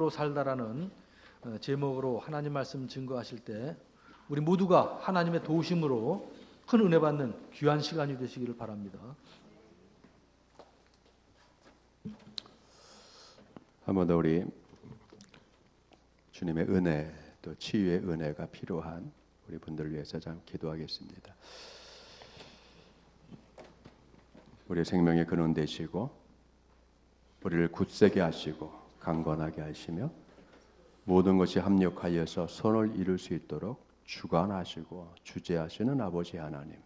삶으로 살다라는 제목으로 하나님 말씀 증거하실 때 우리 모두가 하나님의 도우심으로 큰 은혜 받는 귀한 시간이 되시기를 바랍니다. 한 번 더 우리 주님의 은혜 또 치유의 은혜가 필요한 우리 분들을 위해서 참 기도하겠습니다. 우리의 생명의 근원 되시고 우리를 굳세게 하시고 강건하게 하시며 모든 것이 합력하여서 선을 이룰 수 있도록 주관하시고 주재하시는 아버지 하나님,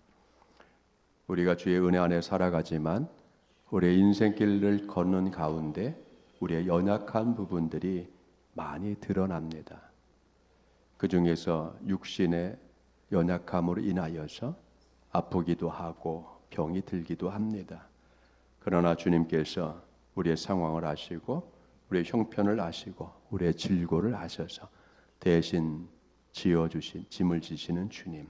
우리가 주의 은혜 안에 살아가지만 우리의 인생길을 걷는 가운데 우리의 연약한 부분들이 많이 드러납니다. 그 중에서 육신의 연약함으로 인하여서 아프기도 하고 병이 들기도 합니다. 그러나 주님께서 우리의 상황을 아시고 우리의 형편을 아시고 우리의 질고를 아셔서 대신 지어주신 짐을 지시는 주님,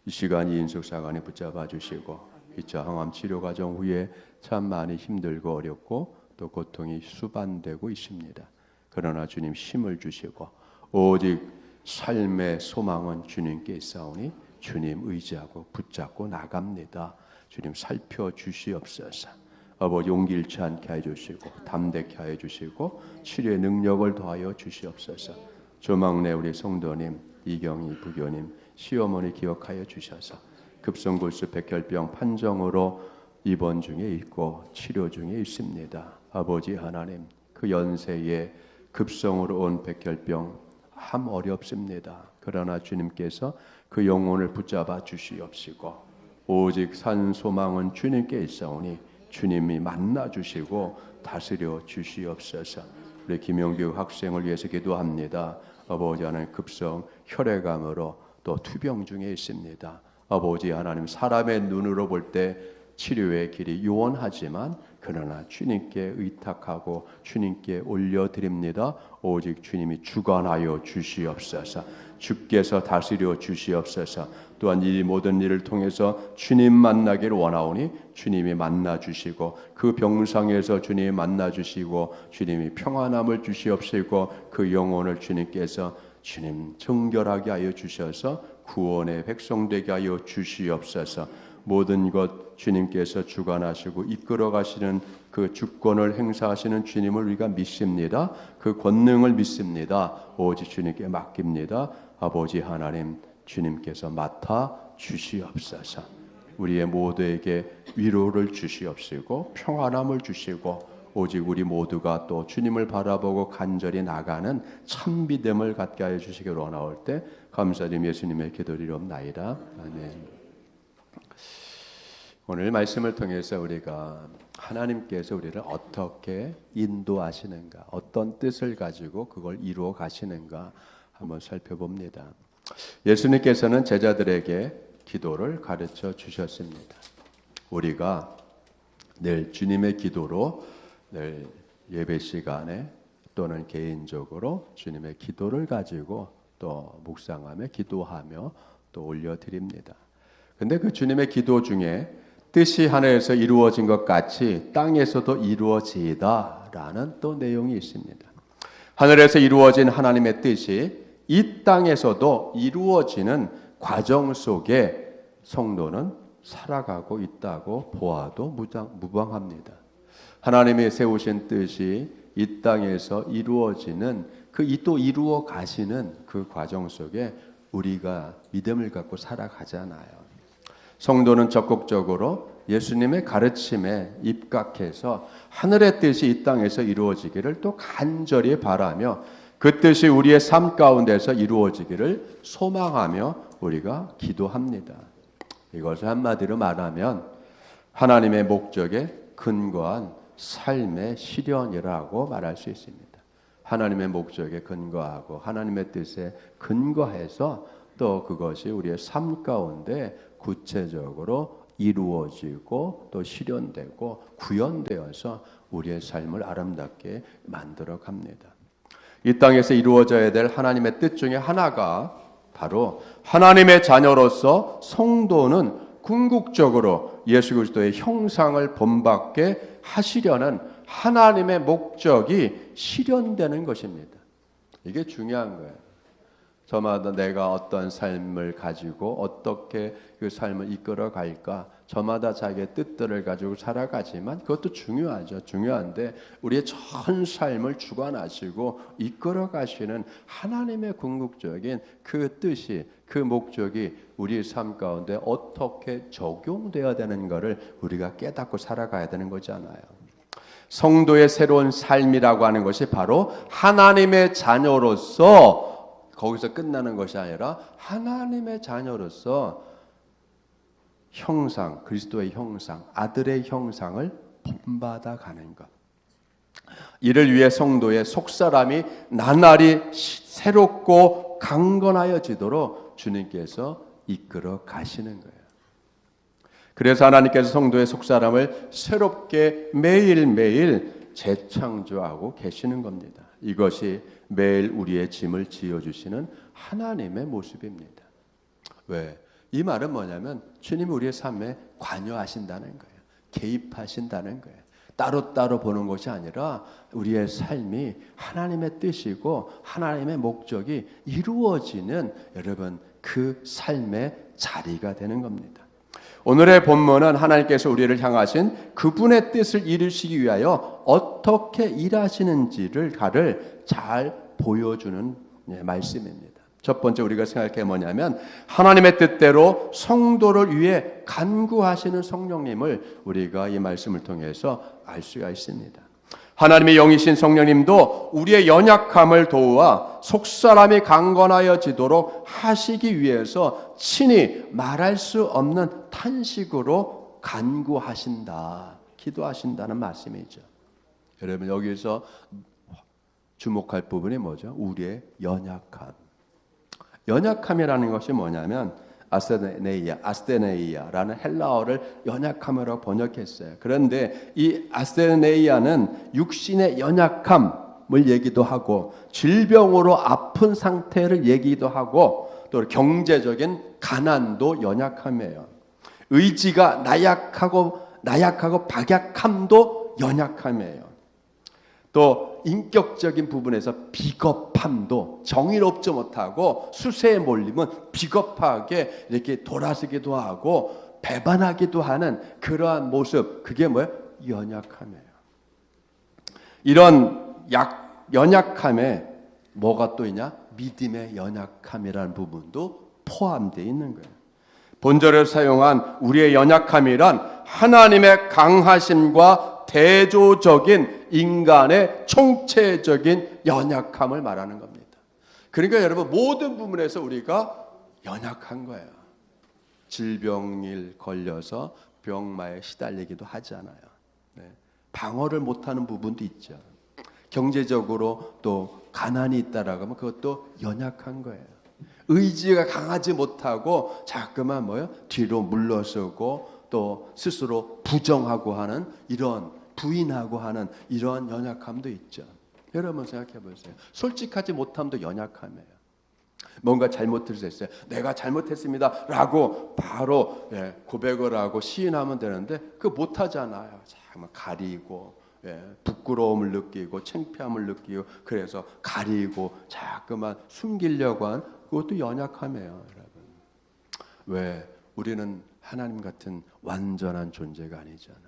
이 시간 이 인숙사관에 붙잡아 주시고 2차 항암 치료 과정 후에 참 많이 힘들고 어렵고 또 고통이 수반되고 있습니다. 그러나 주님 힘을 주시고 오직 삶의 소망은 주님께 있사오니 주님 의지하고 붙잡고 나갑니다. 주님 살펴주시옵소서. 아버지 용기 잃지 않게 해주시고 담대케 해주시고 치료의 능력을 더하여 주시옵소서. 조망래 우리 성도님, 이경희 부교님, 시어머니 기억하여 주셔서 급성골수 백혈병 판정으로 입원 중에 있고 치료 중에 있습니다. 아버지 하나님, 그 연세에 급성으로 온 백혈병 참 어렵습니다. 그러나 주님께서 그 영혼을 붙잡아 주시옵시고 오직 산 소망은 주님께 있사오니 주님이 만나 주시고 다스려 주시옵소서. 우리 김용규 학생을 위해서 기도합니다. 아버지 하나님, 급성 혈액암으로 또 투병 중에 있습니다. 아버지 하나님, 사람의 눈으로 볼 때 치료의 길이 요원하지만 그러나 주님께 의탁하고 주님께 올려드립니다. 오직 주님이 주관하여 주시옵소서. 주께서 다스려 주시옵소서. 또한 이 모든 일을 통해서 주님 만나기를 원하오니 주님이 만나 주시고 그 병상에서 주님이 만나 주시고 주님이 평안함을 주시옵시고 그 영혼을 주님께서 주님 정결하게 하여 주셔서 구원의 백성 되게 하여 주시옵소서. 모든 것 주님께서 주관하시고 이끌어 가시는 그 주권을 행사하시는 주님을 우리가 믿습니다. 그 권능을 믿습니다. 오직 주님께 맡깁니다. 아버지 하나님, 주님께서 맡아 주시옵소서. 우리의 모두에게 위로를 주시옵시고 평안함을 주시고 오직 우리 모두가 또 주님을 바라보고 간절히 나가는 참 믿음을 갖게 하여 주시기를 원하올 때 감사드리며 예수님의 기도리옵나이다. 아멘. 오늘 말씀을 통해서 우리가 하나님께서 우리를 어떻게 인도하시는가, 어떤 뜻을 가지고 그걸 이루어 가시는가 한번 살펴봅니다. 예수님께서는 제자들에게 기도를 가르쳐 주셨습니다. 우리가 늘 주님의 기도로 늘 예배 시간에 또는 개인적으로 주님의 기도를 가지고 또 묵상하며 기도하며 또 올려드립니다. 근데 그 주님의 기도 중에 뜻이 하늘에서 이루어진 것 같이 땅에서도 이루어지이다라는 또 내용이 있습니다. 하늘에서 이루어진 하나님의 뜻이 이 땅에서도 이루어지는 과정 속에 성도는 살아가고 있다고 보아도 무방합니다. 하나님이 세우신 뜻이 이 땅에서 이루어지는 또 이루어 가시는 그 과정 속에 우리가 믿음을 갖고 살아가잖아요. 성도는 적극적으로 예수님의 가르침에 입각해서 하늘의 뜻이 이 땅에서 이루어지기를 또 간절히 바라며 그 뜻이 우리의 삶 가운데서 이루어지기를 소망하며 우리가 기도합니다. 이것을 한마디로 말하면 하나님의 목적에 근거한 삶의 실현이라고 말할 수 있습니다. 하나님의 목적에 근거하고 하나님의 뜻에 근거해서 또 그것이 우리의 삶 가운데 구체적으로 이루어지고 또 실현되고 구현되어서 우리의 삶을 아름답게 만들어 갑니다. 이 땅에서 이루어져야 될 하나님의 뜻 중에 하나가 바로 하나님의 자녀로서 성도는 궁극적으로 예수 그리스도의 형상을 본받게 하시려는 하나님의 목적이 실현되는 것입니다. 이게 중요한 거예요. 저마다 내가 어떤 삶을 가지고 어떻게 그 삶을 이끌어 갈까, 저마다 자기의 뜻들을 가지고 살아가지만 그것도 중요하죠. 중요한데 우리의 전 삶을 주관하시고 이끌어 가시는 하나님의 궁극적인 그 뜻이, 그 목적이 우리 삶 가운데 어떻게 적용되어야 되는 것을 우리가 깨닫고 살아가야 되는 거잖아요. 성도의 새로운 삶이라고 하는 것이 바로 하나님의 자녀로서, 거기서 끝나는 것이 아니라 하나님의 자녀로서 형상, 그리스도의 형상, 아들의 형상을 본받아 가는 것. 이를 위해 성도의 속사람이 나날이 새롭고 강건하여지도록 주님께서 이끌어 가시는 거예요. 그래서 하나님께서 성도의 속사람을 새롭게 매일매일 재창조하고 계시는 겁니다. 이것이 매일 우리의 짐을 지어주시는 하나님의 모습입니다. 왜? 이 말은 뭐냐면 주님이 우리의 삶에 관여하신다는 거예요. 개입하신다는 거예요. 따로따로 보는 것이 아니라 우리의 삶이 하나님의 뜻이고 하나님의 목적이 이루어지는, 여러분, 그 삶의 자리가 되는 겁니다. 오늘의 본문은 하나님께서 우리를 향하신 그분의 뜻을 이루시기 위하여 어떻게 일하시는지를 잘 보여주는 말씀입니다. 첫 번째 우리가 생각할 게 뭐냐면 하나님의 뜻대로 성도를 위해 간구하시는 성령님을 우리가 이 말씀을 통해서 알 수가 있습니다. 하나님의 영이신 성령님도 우리의 연약함을 도와 속사람이 강건하여지도록 하시기 위해서 친히 말할 수 없는 탄식으로 간구하신다, 기도하신다는 말씀이죠. 여러분, 여기서 주목할 부분이 뭐죠? 우리의 연약함. 연약함이라는 것이 뭐냐면 아스테네이아라는 헬라어를 연약함으로 번역했어요. 그런데 이 아스테네이아는 육신의 연약함을 얘기도 하고 질병으로 아픈 상태를 얘기도 하고 또 경제적인 가난도 연약함이에요. 의지가 나약하고 박약함도 연약함이에요. 또 인격적인 부분에서 비겁함도, 정의롭지 못하고 수세에 몰리면 비겁하게 이렇게 돌아서기도 하고 배반하기도 하는 그러한 모습, 그게 뭐예요? 연약함이에요. 이런 연약함에 뭐가 또 있냐? 믿음의 연약함이라는 부분도 포함되어 있는 거예요. 본절을 사용한 우리의 연약함이란 하나님의 강하심과 대조적인 인간의 총체적인 연약함을 말하는 겁니다. 그러니까 여러분, 모든 부분에서 우리가 연약한 거예요. 질병에 걸려서 병마에 시달리기도 하잖아요. 네. 방어를 못하는 부분도 있죠. 경제적으로 또 가난이 있다라고 하면 그것도 연약한 거예요. 의지가 강하지 못하고 자꾸만 뒤로 물러서고 또 스스로 부정하고 하는, 이런 부인하고 하는 이러한 연약함도 있죠. 여러분 생각해 보세요. 솔직하지 못함도 연약함이에요. 뭔가 잘못을 했어요. 내가 잘못했습니다 라고 바로 고백을 하고 시인하면 되는데 그거 못하잖아요. 정말 가리고 부끄러움을 느끼고 창피함을 느끼고, 그래서 가리고 자꾸만 숨기려고 한, 그것도 연약함이에요. 여러분, 왜? 우리는 하나님 같은 완전한 존재가 아니잖아요.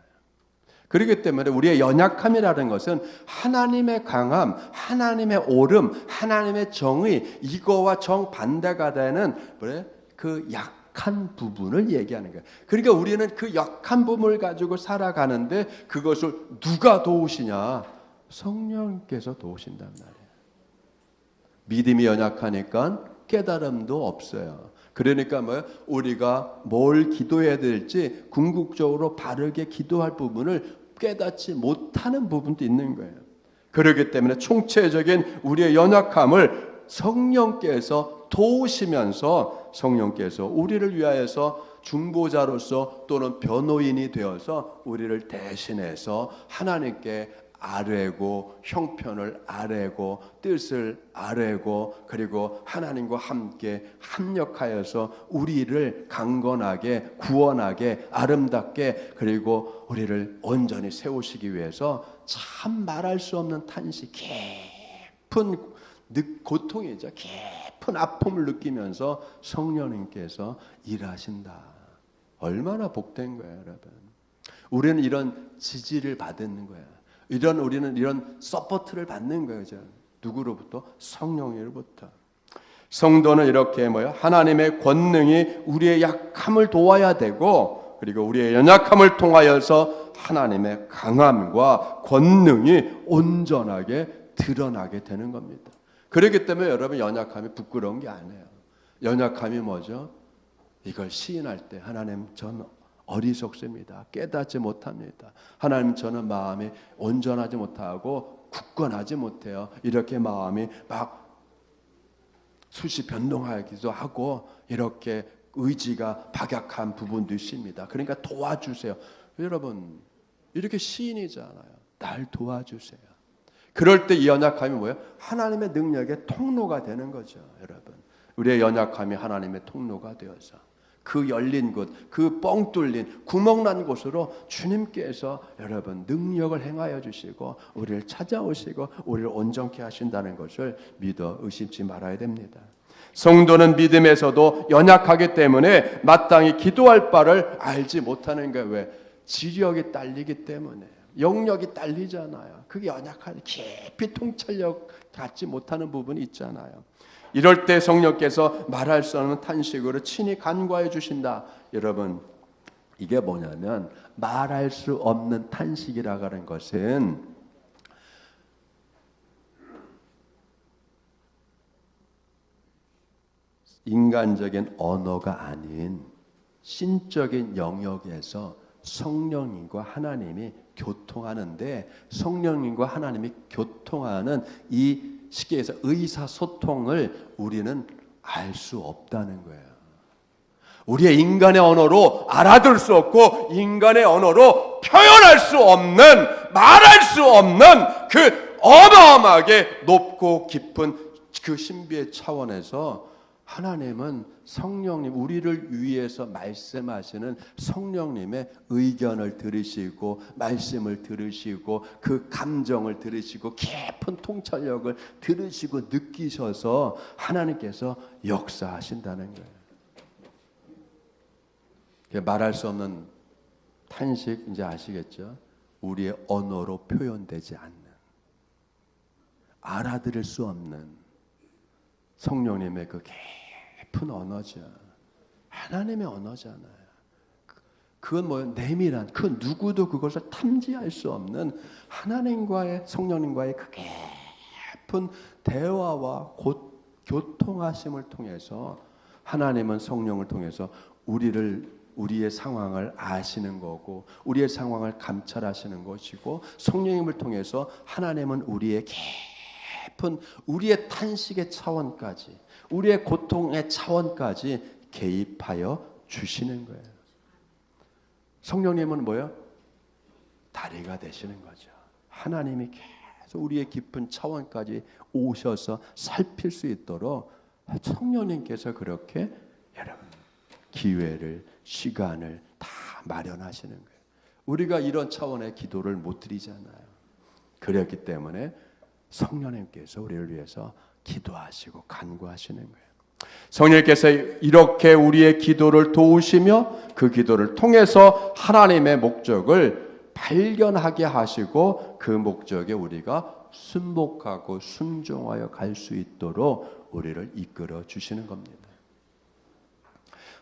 그렇기 때문에 우리의 연약함이라는 것은 하나님의 강함, 하나님의 오름, 하나님의 정의, 이거와 정반대가 되는 그 약한 부분을 얘기하는 거예요. 그러니까 우리는 그 약한 부분을 가지고 살아가는데 그것을 누가 도우시냐? 성령께서 도우신단 말이에요. 믿음이 연약하니까 깨달음도 없어요. 그러니까 우리가 뭘 기도해야 될지 궁극적으로 바르게 기도할 부분을 깨닫지 못하는 부분도 있는 거예요. 그렇기 때문에 총체적인 우리의 연약함을 성령께서 도우시면서, 성령께서 우리를 위하여서 중보자로서 또는 변호인이 되어서 우리를 대신해서 하나님께 아뢰고 형편을 아뢰고 뜻을 아뢰고, 그리고 하나님과 함께 합력하여서 우리를 강건하게, 구원하게, 아름답게, 그리고 우리를 온전히 세우시기 위해서 참 말할 수 없는 탄식, 깊은 고통이죠. 깊은 아픔을 느끼면서 성령님께서 일하신다. 얼마나 복된 거예요, 여러분. 우리는 이런 지지를 받는 거야. 우리는 이런 서포트를 받는 거죠. 누구로부터? 성령으로부터. 성도는 이렇게 하나님의 권능이 우리의 약함을 도와야 되고, 그리고 우리의 연약함을 통하여서 하나님의 강함과 권능이 온전하게 드러나게 되는 겁니다. 그렇기 때문에 여러분, 연약함이 부끄러운 게 아니에요. 연약함이 뭐죠? 이걸 시인할 때 하나님, 전 어리석습니다. 깨닫지 못합니다. 하나님, 저는 마음이 온전하지 못하고 굳건하지 못해요. 이렇게 마음이 막 수시 변동하기도 하고 이렇게 의지가 박약한 부분도 있습니다. 그러니까 도와주세요. 여러분, 이렇게 시인이잖아요. 날 도와주세요. 그럴 때 이 연약함이 뭐예요? 하나님의 능력의 통로가 되는 거죠. 여러분, 우리의 연약함이 하나님의 통로가 되어서 그 열린 곳, 그 뻥 뚫린 구멍 난 곳으로 주님께서 여러분 능력을 행하여 주시고 우리를 찾아오시고 우리를 온전케 하신다는 것을 믿어 의심치 말아야 됩니다. 성도는 믿음에서도 연약하기 때문에 마땅히 기도할 바를 알지 못하는 거예요. 왜? 지력이 딸리기 때문에. 영역이 딸리잖아요. 그게 연약한, 깊이 통찰력 갖지 못하는 부분이 있잖아요. 이럴 때 성령께서 말할 수 없는 탄식으로 친히 간구해 주신다. 여러분, 이게 뭐냐면 말할 수 없는 탄식이라고 하는 것은 인간적인 언어가 아닌 신적인 영역에서 성령님과 하나님이 교통하는데, 성령님과 하나님이 교통하는 이 시기에서 의사소통을 우리는 알 수 없다는 거예요. 우리의 인간의 언어로 알아들 수 없고 인간의 언어로 표현할 수 없는, 말할 수 없는 그 어마어마하게 높고 깊은 그 신비의 차원에서 하나님은 성령님, 우리를 위해서 말씀하시는 성령님의 의견을 들으시고 말씀을 들으시고 그 감정을 들으시고 깊은 통찰력을 들으시고 느끼셔서 하나님께서 역사하신다는 거예요. 말할 수 없는 탄식, 이제 아시겠죠? 우리의 언어로 표현되지 않는, 알아들을 수 없는 성령님의 그 깊은 언어죠. 하나님의 언어잖아요. 그건 뭐예요? 내밀한, 그 누구도 그것을 탐지할 수 없는 하나님과의, 성령님과의 그 깊은 대화와 교통하심을 통해서 하나님은 성령을 통해서 우리의 상황을 아시는 거고 우리의 상황을 감찰하시는 것이고, 성령님을 통해서 하나님은 우리의 깊은, 우리의 탄식의 차원까지, 우리의 고통의 차원까지 개입하여 주시는 거예요. 성령님은 뭐예요? 다리가 되시는 거죠. 하나님이 계속 우리의 깊은 차원까지 오셔서 살필 수 있도록 성령님께서 그렇게 여러분 기회를, 시간을 다 마련하시는 거예요. 우리가 이런 차원의 기도를 못 드리잖아요. 그렇기 때문에 성령님께서 우리를 위해서 기도하시고 간구하시는 거예요. 성령께서 이렇게 우리의 기도를 도우시며 그 기도를 통해서 하나님의 목적을 발견하게 하시고 그 목적에 우리가 순복하고 순종하여 갈 수 있도록 우리를 이끌어 주시는 겁니다.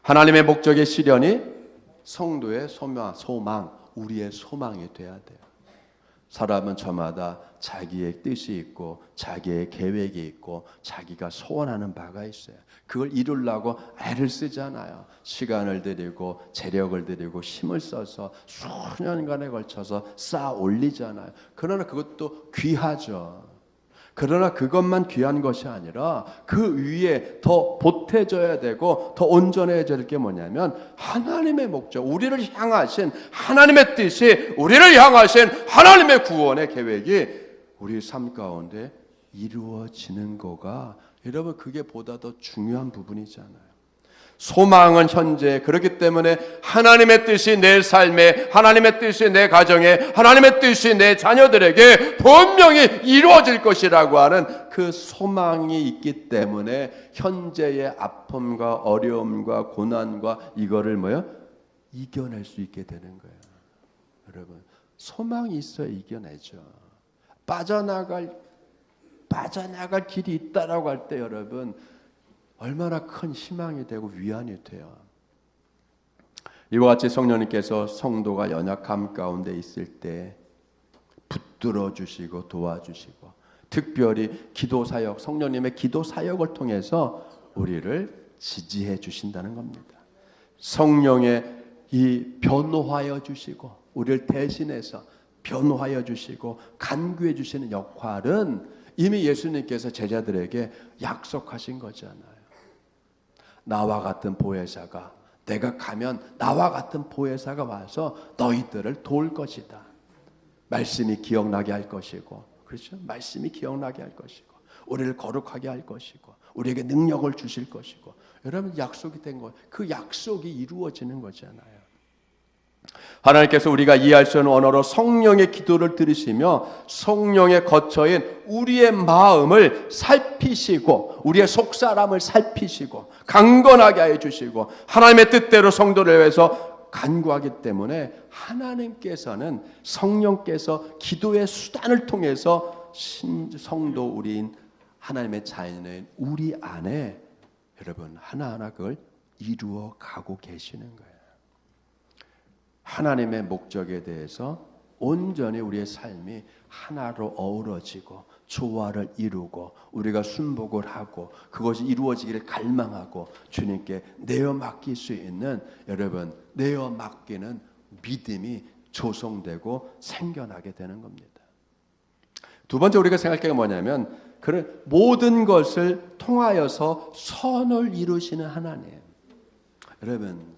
하나님의 목적의 실현이 성도의 소망, 우리의 소망이 돼야 돼요. 사람은 저마다 자기의 뜻이 있고 자기의 계획이 있고 자기가 소원하는 바가 있어요. 그걸 이루려고 애를 쓰잖아요. 시간을 들이고 재력을 들이고 힘을 써서 수년간에 걸쳐서 쌓아 올리잖아요. 그러나 그것도 귀하죠. 그러나 그것만 귀한 것이 아니라 그 위에 더 보태져야 되고 더 온전해져야 될 게 뭐냐면 하나님의 목적, 우리를 향하신 하나님의 뜻이, 우리를 향하신 하나님의 구원의 계획이 우리 삶 가운데 이루어지는 거가, 여러분 그게 보다 더 중요한 부분이잖아요. 소망은 현재. 그렇기 때문에 하나님의 뜻이 내 삶에, 하나님의 뜻이 내 가정에, 하나님의 뜻이 내 자녀들에게 분명히 이루어질 것이라고 하는 그 소망이 있기 때문에 현재의 아픔과 어려움과 고난과 이거를 이겨낼 수 있게 되는 거예요. 여러분, 소망이 있어야 이겨내죠. 빠져나갈 길이 있다라고 할 때 여러분 얼마나 큰 희망이 되고 위안이 돼요. 이와 같이 성령님께서 성도가 연약함 가운데 있을 때 붙들어 주시고 도와주시고, 특별히 기도 사역, 성령님의 기도 사역을 통해서 우리를 지지해 주신다는 겁니다. 성령의 이 변호하여 주시고 우리를 대신해서 변호하여 주시고 간구해 주시는 역할은 이미 예수님께서 제자들에게 약속하신 거잖아요. 나와 같은 보혜사가, 내가 가면 나와 같은 보혜사가 와서 너희들을 도울 것이다. 말씀이 기억나게 할 것이고, 그렇죠? 말씀이 기억나게 할 것이고, 우리를 거룩하게 할 것이고, 우리에게 능력을 주실 것이고, 여러분 약속이 된 거예요. 그 약속이 이루어지는 거잖아요. 하나님께서 우리가 이해할 수 없는 언어로 성령의 기도를 들으시며 성령의 거처인 우리의 마음을 살피시고 우리의 속사람을 살피시고 강건하게 하여 주시고 하나님의 뜻대로 성도를 위해서 간구하기 때문에 하나님께서는 성령께서 기도의 수단을 통해서 성도 우리인 하나님의 자녀인 우리 안에 여러분 하나하나 그걸 이루어 가고 계시는 거예요. 하나님의 목적에 대해서 온전히 우리의 삶이 하나로 어우러지고 조화를 이루고 우리가 순복을 하고 그것이 이루어지기를 갈망하고 주님께 내어 맡길 수 있는 여러분 내어 맡기는 믿음이 조성되고 생겨나게 되는 겁니다. 두 번째 우리가 생각할 게 뭐냐면 그런 모든 것을 통하여서 선을 이루시는 하나님. 여러분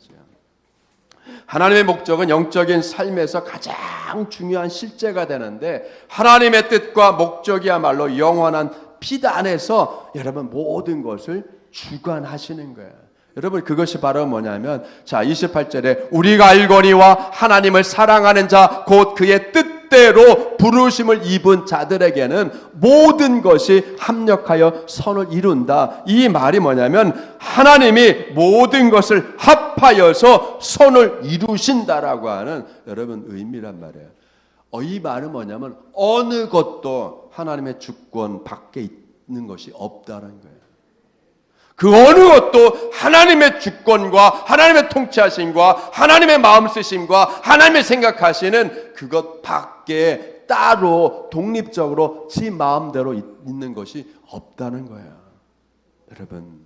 하나님의 목적은 영적인 삶에서 가장 중요한 실제가 되는데 하나님의 뜻과 목적이야말로 영원한 빛 안에서 여러분 모든 것을 주관하시는 거예요. 여러분 그것이 바로 뭐냐면 자 28절에 우리가 알거니와 하나님을 사랑하는 자 곧 그의 뜻대로 부르심을 입은 자들에게는 모든 것이 합력하여 선을 이룬다. 이 말이 뭐냐면 하나님이 모든 것을 합하여서 선을 이루신다라고 하는 여러분 의미란 말이에요. 이 말은 뭐냐면 어느 것도 하나님의 주권 밖에 있는 것이 없다는 거예요. 그 어느 것도 하나님의 주권과 하나님의 통치하심과 하나님의 마음 쓰심과 하나님의 생각하시는 그것 밖에 따로 독립적으로 지 마음대로 있는 것이 없다는 거예요. 여러분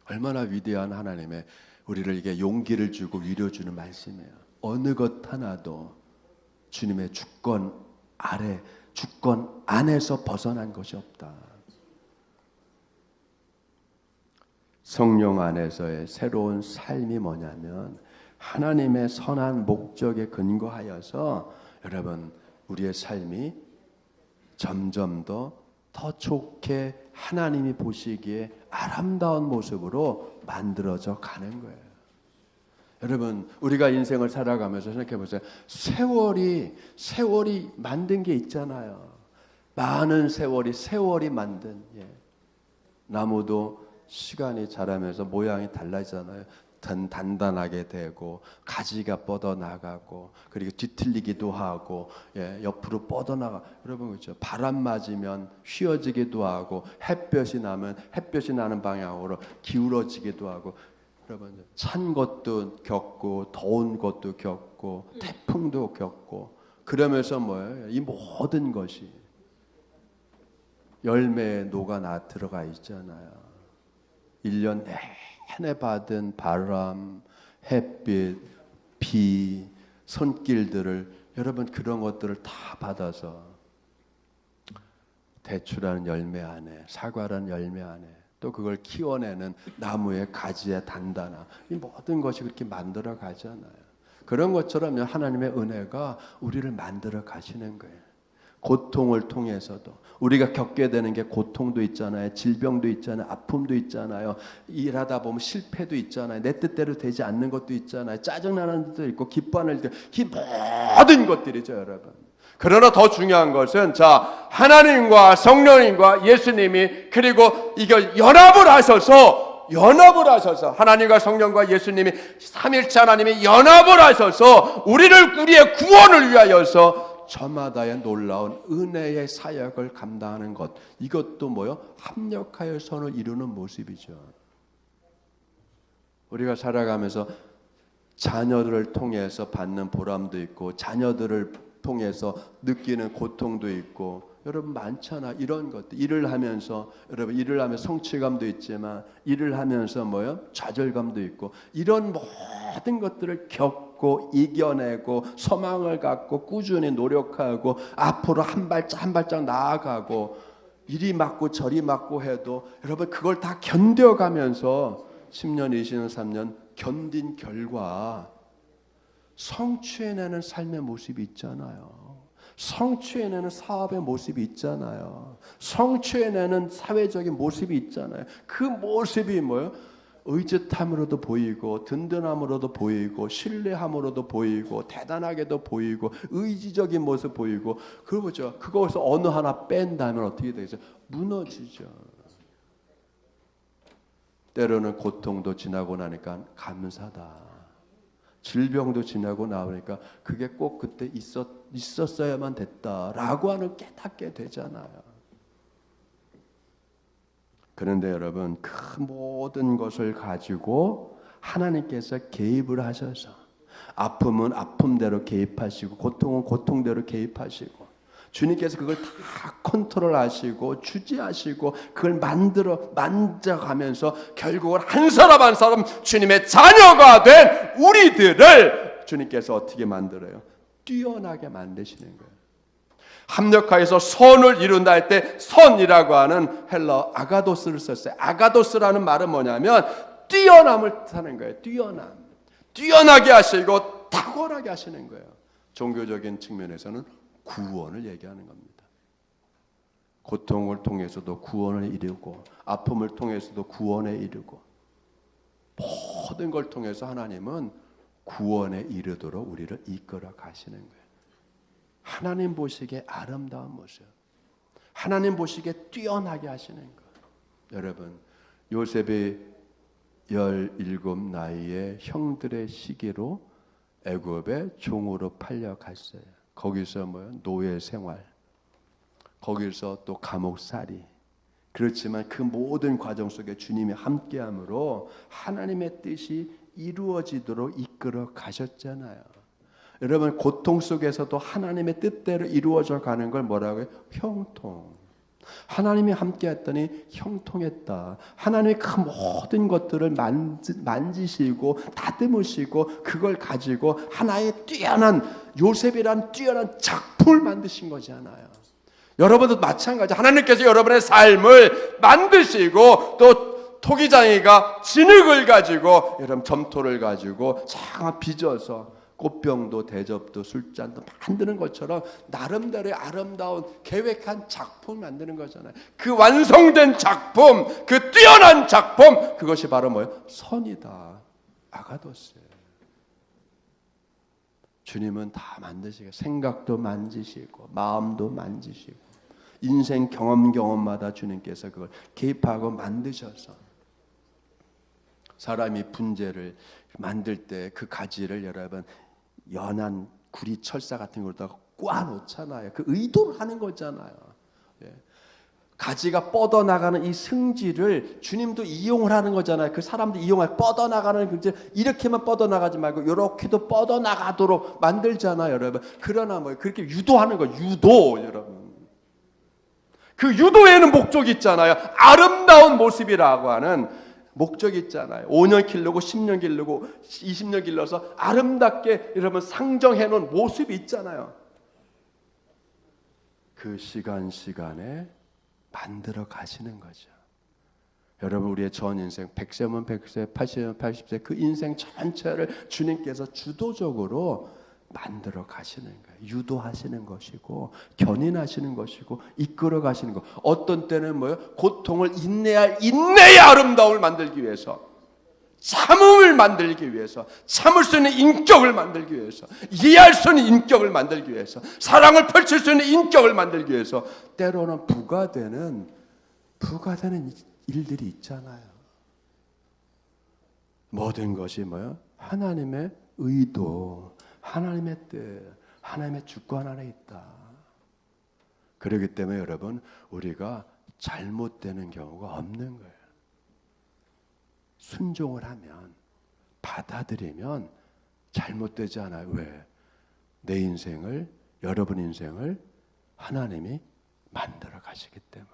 얼마나 위대한 하나님의 우리를 이게 용기를 주고 위로 주는 말씀이에요. 어느 것 하나도 주님의 주권 아래 주권 안에서 벗어난 것이 없다. 성령 안에서의 새로운 삶이 뭐냐면 하나님의 선한 목적에 근거하여서 여러분 우리의 삶이 점점 더 좋게 하나님이 보시기에 아름다운 모습으로 만들어져 가는 거예요. 여러분 우리가 인생을 살아가면서 생각해 보세요. 세월이 만든 게 있잖아요. 많은 세월이 만든 나무도 시간이 자라면서 모양이 달라지잖아요. 단단하게 되고 가지가 뻗어나가고 그리고 뒤틀리기도 하고 옆으로 뻗어나가. 여러분 그렇죠. 바람 맞으면 휘어지기도 하고 햇볕이 나면 햇볕이 나는 방향으로 기울어지기도 하고 여러분 찬 것도 겪고 더운 것도 겪고 태풍도 겪고 그러면서 뭐예요? 이 모든 것이 열매에 녹아 들어가 있잖아요. 1년 내내 받은 바람, 햇빛, 비, 손길들을 여러분 그런 것들을 다 받아서 대추라는 열매 안에 사과라는 열매 안에 또 그걸 키워내는 나무의 가지의 단단함 이 모든 것이 그렇게 만들어 가잖아요. 그런 것처럼 하나님의 은혜가 우리를 만들어 가시는 거예요. 고통을 통해서도 우리가 겪게 되는 게 고통도 있잖아요. 질병도 있잖아요. 아픔도 있잖아요. 일하다 보면 실패도 있잖아요. 내 뜻대로 되지 않는 것도 있잖아요. 짜증나는 것도 있고 기뻐하는 일도 이 모든 것들이죠, 여러분. 그러나 더 중요한 것은 자, 하나님과 성령님과 예수님이 그리고 이걸 연합을 하셔서 하나님과 성령과 예수님이 삼일체 하나님이 연합을 하셔서 우리의 구원을 위하여서 저마다의 놀라운 은혜의 사역을 감당하는 것, 이것도 뭐요? 합력하여 선을 이루는 모습이죠. 우리가 살아가면서 자녀들을 통해서 받는 보람도 있고 자녀들을 통해서 느끼는 고통도 있고 여러분 많잖아. 이런 것들 일을 하면서 여러분 일을 하면 성취감도 있지만 일을 하면서 뭐요? 좌절감도 있고 이런 모든 것들을 겪고 이겨내고 소망을 갖고 꾸준히 노력하고 앞으로 한 발짝 나아가고 이리 맞고 저리 맞고 해도 여러분 그걸 다 견뎌가면서 10년, 20년, 3년 견딘 결과 성취해내는 삶의 모습이 있잖아요. 성취해내는 사업의 모습이 있잖아요. 성취해내는 사회적인 모습이 있잖아요. 그 모습이 뭐예요? 의젓함으로도 보이고 든든함으로도 보이고 신뢰함으로도 보이고 대단하게도 보이고 의지적인 모습 보이고 그거죠. 그것을 어느 하나 뺀다면 어떻게 되죠? 무너지죠. 때로는 고통도 지나고 나니까 감사다. 질병도 지나고 나오니까 그게 꼭 그때 있었어야만 됐다라고 하는 깨닫게 되잖아요. 그런데 여러분 그 모든 것을 가지고 하나님께서 개입을 하셔서 아픔은 아픔대로 개입하시고 고통은 고통대로 개입하시고 주님께서 그걸 다 컨트롤하시고 주지하시고 그걸 만져가면서 결국은 한 사람 한 사람 주님의 자녀가 된 우리들을 주님께서 어떻게 만들어요? 뛰어나게 만드시는 거예요. 합력하여서 선을 이룬다 할 때 선이라고 하는 헬러 아가도스를 썼어요. 아가도스라는 말은 뭐냐면 뛰어남을 뜻하는 거예요. 뛰어나게 하시고 탁월하게 하시는 거예요. 종교적인 측면에서는 구원을 얘기하는 겁니다. 고통을 통해서도 구원을 이루고 아픔을 통해서도 구원에 이르고 모든 걸 통해서 하나님은 구원에 이르도록 우리를 이끌어 가시는 거예요. 하나님 보시기에 아름다운 모습, 하나님 보시기에 뛰어나게 하시는 것. 여러분 요셉이 17 나이에 형들의 시기로 애굽의 종으로 팔려갔어요. 거기서 노예 생활, 거기서 또 감옥살이. 그렇지만 그 모든 과정 속에 주님이 함께함으로 하나님의 뜻이 이루어지도록 이끌어 가셨잖아요. 여러분 고통 속에서도 하나님의 뜻대로 이루어져 가는 걸 뭐라고 해요? 형통. 하나님이 함께했더니 형통했다. 하나님이 그 모든 것들을 만지시고 다듬으시고 그걸 가지고 하나의 뛰어난 요셉이란 뛰어난 작품을 만드신 거잖아요. 여러분도 마찬가지. 하나님께서 여러분의 삶을 만드시고 또 토기장이가 진흙을 가지고 여러분 점토를 가지고 쫙 빚어서 꽃병도 대접도 술잔도 만드는 것처럼 나름대로의 아름다운 계획한 작품을 만드는 거잖아요. 그 완성된 작품, 그 뛰어난 작품, 그것이 바로 뭐예요? 선이다. 아가도스예요. 주님은 다 만드시고 생각도 만지시고 마음도 만지시고 인생 경험마다 주님께서 그걸 개입하고 만드셔서 사람이 분재를 만들 때 그 가지를 여러분 연한 구리 철사 같은 걸다가 꽈 놓잖아요. 그 의도를 하는 거잖아요. 예. 가지가 뻗어나가는 이 승질을 주님도 이용을 하는 거잖아요. 그 사람도 이용할 뻗어나가는 그 이렇게만 뻗어나가지 말고 이렇게도 뻗어나가도록 만들잖아요, 여러분. 그러나 그렇게 유도하는 거 유도, 여러분. 그 유도에는 목적이 있잖아요. 아름다운 모습이라고 하는 목적이 있잖아요. 5년 기르고 10년 기르고 20년 길러서 아름답게 여러분 상정해 놓은 모습이 있잖아요. 그 시간에 만들어 가시는 거죠. 여러분 우리의 전 인생 100세면 100세, 80세면 80세 그 인생 전체를 주님께서 주도적으로 만들어 가시는 거예요. 유도하시는 것이고 견인하시는 것이고 이끌어 가시는 것. 어떤 때는 뭐예요? 고통을 인내할 인내의 아름다움을 만들기 위해서, 참음을 만들기 위해서, 참을 수 있는 인격을 만들기 위해서, 이해할 수 있는 인격을 만들기 위해서, 사랑을 펼칠 수 있는 인격을 만들기 위해서 때로는 부과되는 일들이 있잖아요. 모든 것이 뭐예요? 하나님의 의도, 하나님의 뜻, 하나님의 주권 안에 있다. 그렇기 때문에 여러분, 우리가 잘못되는 경우가 없는 거예요. 순종을 하면, 받아들이면 잘못되지 않아요. 왜? 내 인생을, 여러분 인생을 하나님이 만들어 가시기 때문에.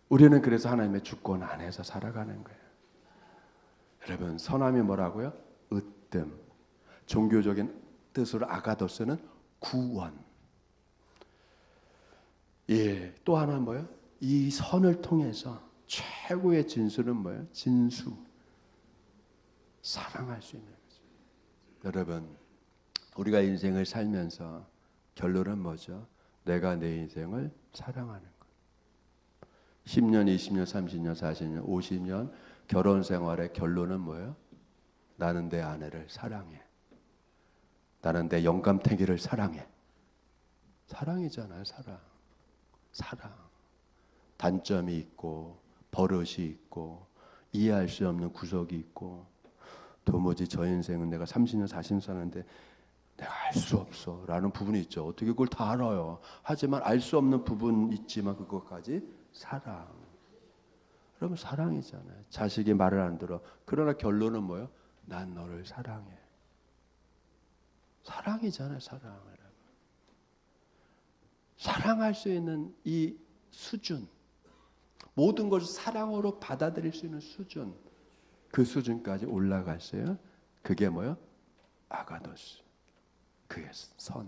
우리는 그래서 하나님의 주권 안에서 살아가는 거예요. 여러분, 선함이 뭐라고요? 으뜸. 종교적인 뜻으로 아가도스는 구원. 예, 또 하나 뭐예요? 이 선을 통해서 최고의 진수는 뭐예요? 진수. 사랑할 수 있는 거죠. 여러분, 우리가 인생을 살면서 결론은 뭐죠? 내가 내 인생을 사랑하는 것. 10년, 20년, 30년, 40년, 50년 결혼 생활의 결론은 뭐예요? 나는 내 아내를 사랑해. 나는 내 영감탱이를 사랑해. 사랑이잖아요, 사랑. 사랑. 단점이 있고 버릇이 있고 이해할 수 없는 구석이 있고 도무지 저 인생은 내가 30년, 40년 사는데 내가 알 수 없어 라는 부분이 있죠. 어떻게 그걸 다 알아요. 하지만 알 수 없는 부분 있지만 그것까지 사랑. 그러면 사랑이잖아요. 자식이 말을 안 들어. 그러나 결론은 뭐예요? 난 너를 사랑해. 사랑이잖아요, 사랑. 사랑할 수 있는 이 수준, 모든 것을 사랑으로 받아들일 수 있는 수준, 그 수준까지 올라갔어요. 그게 뭐예요? 아가도스. 그게 선.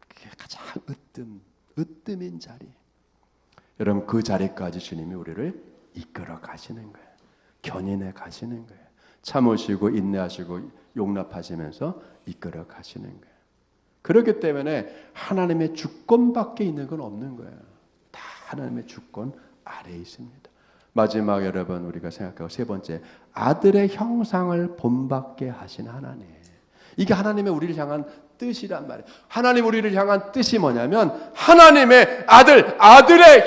그게 가장 으뜸인 자리. 여러분, 그 자리까지 주님이 우리를 이끌어 가시는 거예요. 견인해 가시는 거예요. 참으시고 인내하시고 용납하시면서 이끌어 가시는 거예요. 그렇기 때문에 하나님의 주권밖에 있는 건 없는 거예요. 다 하나님의 주권 아래에 있습니다. 마지막 여러분 우리가 생각하고 세 번째, 아들의 형상을 본받게 하신 하나님. 이게 하나님의 우리를 향한 뜻이란 말이에요. 하나님 우리를 향한 뜻이 뭐냐면 하나님의 아들의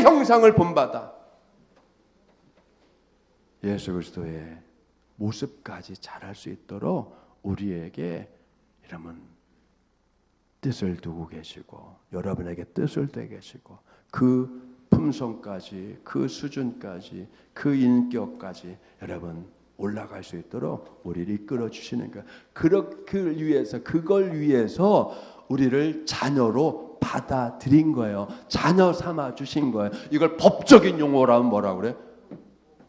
형상을 본받아. 예수 그리스도의 모습까지 잘할 수 있도록 우리에게 이러면 뜻을 두고 계시고 여러분에게 뜻을 대 계시고 그 품성까지 그 수준까지 그 인격까지 여러분 올라갈 수 있도록 우리를 이끌어 주시는 거예요. 그걸 위해서 우리를 자녀로 받아들인 거예요. 자녀 삼아 주신 거예요. 이걸 법적인 용어로 하면 뭐라고 그래?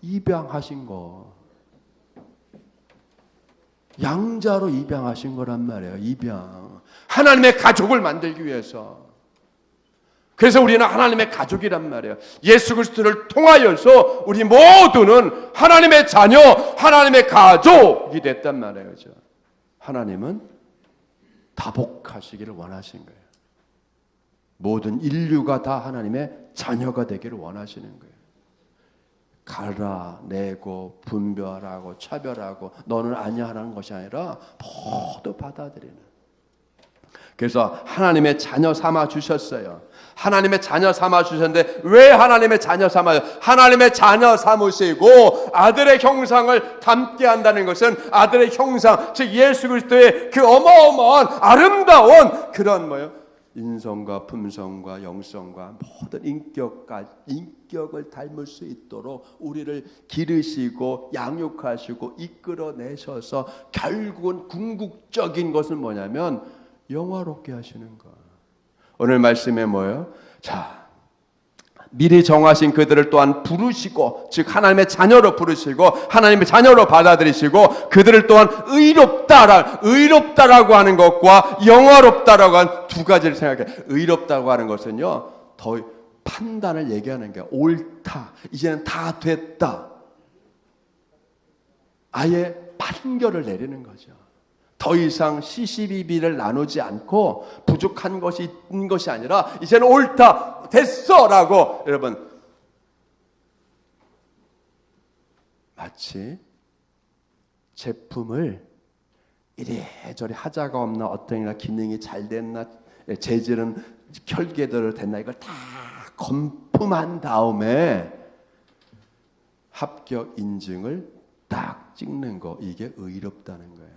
입양하신 거. 양자로 입양하신 거란 말이에요. 입양. 하나님의 가족을 만들기 위해서. 그래서 우리는 하나님의 가족이란 말이에요. 예수 그리스도를 통하여서 우리 모두는 하나님의 자녀, 하나님의 가족이 됐단 말이에요. 그렇죠? 하나님은 다복하시기를 원하신 거예요. 모든 인류가 다 하나님의 자녀가 되기를 원하시는 거예요. 갈라내고 분별하고 차별하고 너는 아니야 하는 것이 아니라 모두 받아들이는. 그래서 하나님의 자녀 삼아 주셨어요. 하나님의 자녀 삼아 주셨는데 왜 하나님의 자녀 삼아요? 하나님의 자녀 삼으시고 아들의 형상을 담게 한다는 것은 아들의 형상, 즉 예수 그리스도의 그 어마어마한 아름다운 그런 뭐예요? 인성과 품성과 영성과 모든 인격을 닮을 수 있도록 우리를 기르시고 양육하시고 이끌어내셔서 결국은 궁극적인 것은 뭐냐면 영화롭게 하시는 것. 오늘 말씀에 뭐예요? 자, 미리 정하신 그들을 또한 부르시고, 즉 하나님의 자녀로 부르시고 하나님의 자녀로 받아들이시고 그들을 또한 의롭다라고 하는 것과 영화롭다라고 하는 두 가지를 생각해요. 의롭다고 하는 것은요, 더 판단을 얘기하는 게 옳다. 이제는 다 됐다. 아예 판결을 내리는 거죠. 더 이상 시시비비를 나누지 않고 부족한 것이 있는 것이 아니라 이제는 옳다, 됐어라고 여러분 마치 제품을 이래저래 하자가 없나 어떠나 기능이 잘 됐나 재질은 혈계대로 됐나 이걸 다 검품한 다음에 합격 인증을 딱 찍는 거 이게 의롭다는 거예요.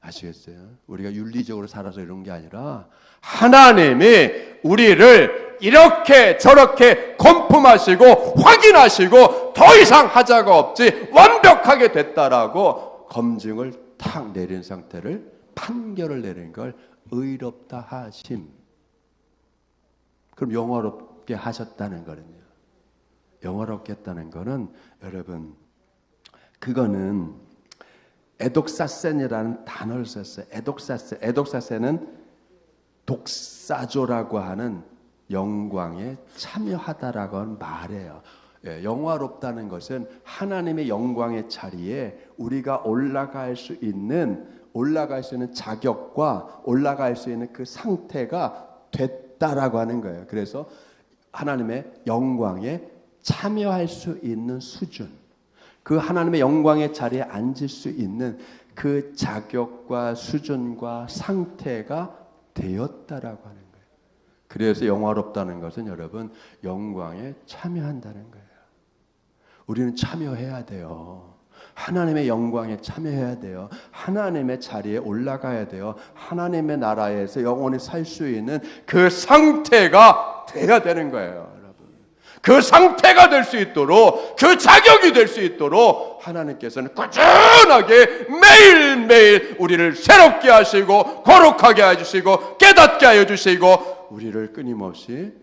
아시겠어요? 우리가 윤리적으로 살아서 이런 게 아니라 하나님이 우리를 이렇게 저렇게 검품하시고 확인하시고 더 이상 하자가 없지 완벽하게 됐다라고 검증을 탁 내린 상태를 판결을 내린 걸 의롭다 하심. 그럼 영화롭게 하셨다는 거는요. 영화롭게 했다는 거는 여러분 그거는 에독사센이라는 단어를 썼어요. 에독사센은 독사조라고 하는 영광에 참여하다라고 하는 말이에요. 영화롭다는 것은 하나님의 영광의 자리에 우리가 올라갈 수 있는 자격과 올라갈 수 있는 그 상태가 됐다라고 하는 거예요. 그래서 하나님의 영광에 참여할 수 있는 수준, 그 하나님의 영광의 자리에 앉을 수 있는 그 자격과 수준과 상태가 되었다라고 하는 거예요. 그래서 영화롭다는 것은 여러분 영광에 참여한다는 거예요. 우리는 참여해야 돼요. 하나님의 영광에 참여해야 돼요. 하나님의 자리에 올라가야 돼요. 하나님의 나라에서 영원히 살 수 있는 그 상태가 돼야 되는 거예요. 그 상태가 될 수 있도록 그 자격이 될 수 있도록 하나님께서는 꾸준하게 매일매일 우리를 새롭게 하시고 거룩하게 해주시고 깨닫게 하여 주시고 우리를 끊임없이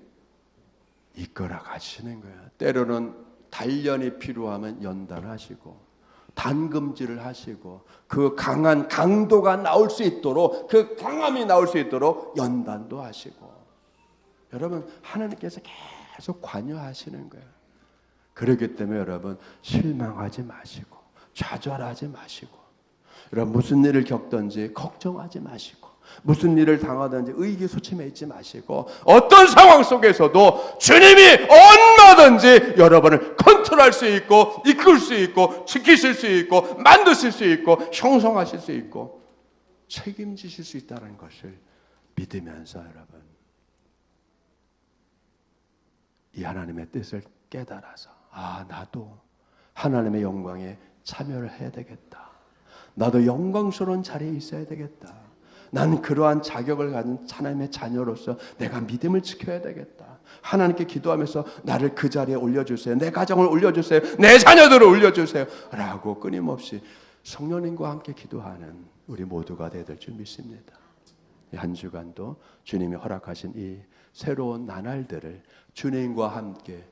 이끌어 가시는 거예요. 때로는 단련이 필요하면 연단하시고 단금질을 하시고 그 강한 강도가 나올 수 있도록 그 강함이 나올 수 있도록 연단도 하시고 여러분 하나님께서 계속 관여하시는 거예요. 그렇기 때문에 여러분 실망하지 마시고 좌절하지 마시고 여러분 무슨 일을 겪든지 걱정하지 마시고 무슨 일을 당하든지 의기소침해있지 마시고 어떤 상황 속에서도 주님이 얼마든지 여러분을 컨트롤할 수 있고 이끌 수 있고 지키실 수 있고 만드실 수 있고 형성하실 수 있고 책임지실 수 있다는 것을 믿으면서 여러분 이 하나님의 뜻을 깨달아서 나도 하나님의 영광에 참여를 해야 되겠다. 나도 영광스러운 자리에 있어야 되겠다. 난 그러한 자격을 가진 하나님의 자녀로서 내가 믿음을 지켜야 되겠다. 하나님께 기도하면서 나를 그 자리에 올려주세요. 내 가정을 올려주세요. 내 자녀들을 올려주세요. 라고 끊임없이 성령님과 함께 기도하는 우리 모두가 되어야 될 줄 믿습니다. 한 주간도 주님이 허락하신 이 새로운 나날들을 주님과 함께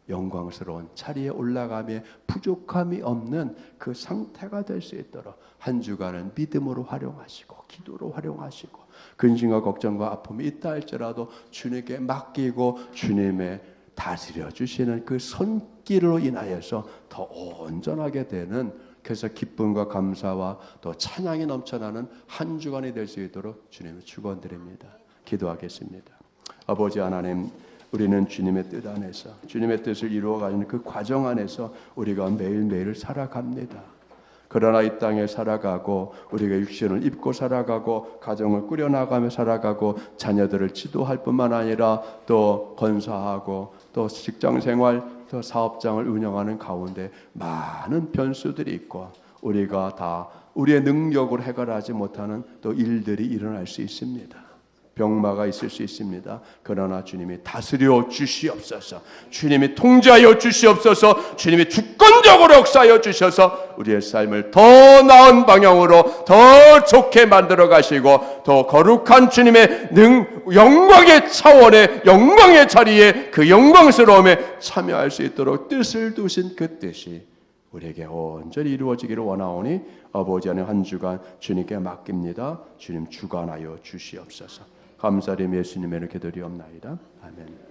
영광스러운 자리에 올라가며 부족함이 없는 그 상태가 될 수 있도록 한 주간은 믿음으로 활용하시고 기도로 활용하시고 근심과 걱정과 아픔이 있다 할지라도 주님께 맡기고 주님의 다스려 주시는 그 손길로 인하여서 더 온전하게 되는 그래서 기쁨과 감사와 또 찬양이 넘쳐나는 한 주간이 될 수 있도록 주님을 축원드립니다. 기도하겠습니다. 아버지 하나님, 우리는 주님의 뜻 안에서 주님의 뜻을 이루어가는 그 과정 안에서 우리가 매일매일 살아갑니다. 그러나 이 땅에 살아가고 우리가 육신을 입고 살아가고 가정을 꾸려나가며 살아가고 자녀들을 지도할 뿐만 아니라 또 건사하고 또 직장생활 또 사업장을 운영하는 가운데 많은 변수들이 있고 우리가 다 우리의 능력으로 해결하지 못하는 또 일들이 일어날 수 있습니다. 병마가 있을 수 있습니다. 그러나 주님이 다스려 주시옵소서. 주님이 통제하여 주시옵소서. 주님이 주권적으로 역사하여 주셔서 우리의 삶을 더 나은 방향으로 더 좋게 만들어 가시고 더 거룩한 주님의 영광의 차원의 영광의 자리에 그 영광스러움에 참여할 수 있도록 뜻을 두신 그 뜻이 우리에게 온전히 이루어지기를 원하오니 아버지 안에 한 주간 주님께 맡깁니다. 주님 주관하여 주시옵소서. 감사드리며 예수님의 이름으로 기도드리옵나이다. 아멘.